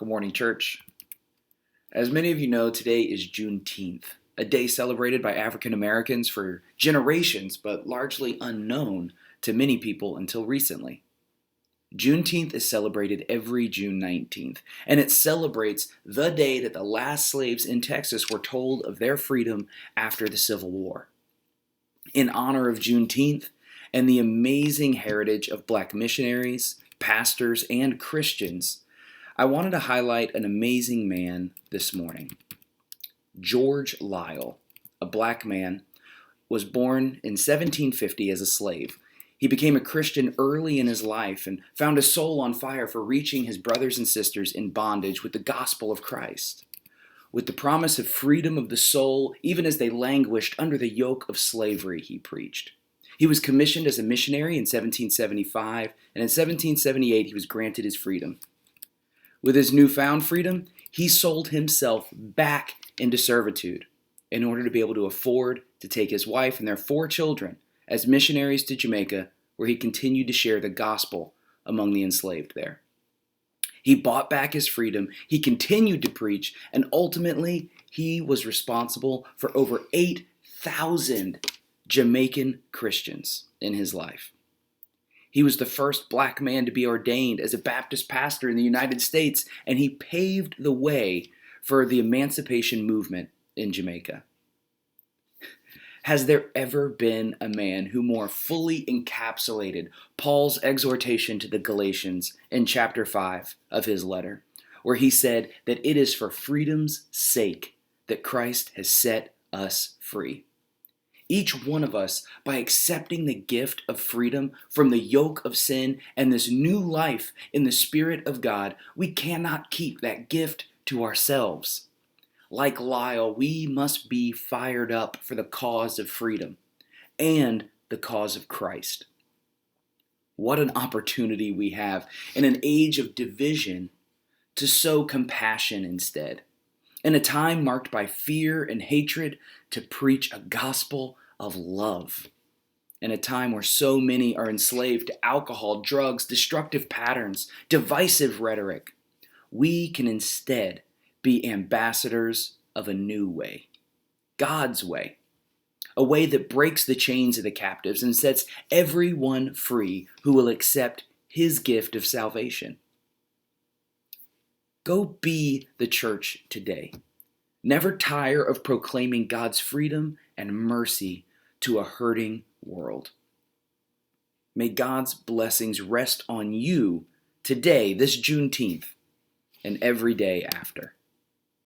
Good morning, church. As many of you know, today is Juneteenth, a day celebrated by African Americans for generations, but largely unknown to many people until recently. Juneteenth is celebrated every June 19th, and it celebrates the day that the last slaves in Texas were told of their freedom after the Civil War. In honor of Juneteenth and the amazing heritage of Black missionaries, pastors, and Christians, I wanted to highlight an amazing man this morning. George Liele, a Black man, was born in 1750 as a slave. He became a Christian early in his life and found his soul on fire for reaching his brothers and sisters in bondage with the gospel of Christ. With the promise of freedom of the soul, even as they languished under the yoke of slavery, he preached. He was commissioned as a missionary in 1775, and in 1778 he was granted his freedom. With his newfound freedom, he sold himself back into servitude in order to be able to afford to take his wife and their 4 children as missionaries to Jamaica, where he continued to share the gospel among the enslaved there. He bought back his freedom, he continued to preach, and ultimately he was responsible for over 8,000 Jamaican Christians in his life. He was the first Black man to be ordained as a Baptist pastor in the United States, and he paved the way for the emancipation movement in Jamaica. Has there ever been a man who more fully encapsulated Paul's exhortation to the Galatians in chapter 5 of his letter, where he said that it is for freedom's sake that Christ has set us free? Each one of us, by accepting the gift of freedom from the yoke of sin and this new life in the Spirit of God, we cannot keep that gift to ourselves. Like Liele, we must be fired up for the cause of freedom and the cause of Christ. What an opportunity we have in an age of division to sow compassion instead. In a time marked by fear and hatred, to preach a gospel of love. In a time where so many are enslaved to alcohol, drugs, destructive patterns, divisive rhetoric, we can instead be ambassadors of a new way, God's way, a way that breaks the chains of the captives and sets everyone free who will accept his gift of salvation. Go be the church today. Never tire of proclaiming God's freedom and mercy to a hurting world. May God's blessings rest on you today, this Juneteenth, and every day after.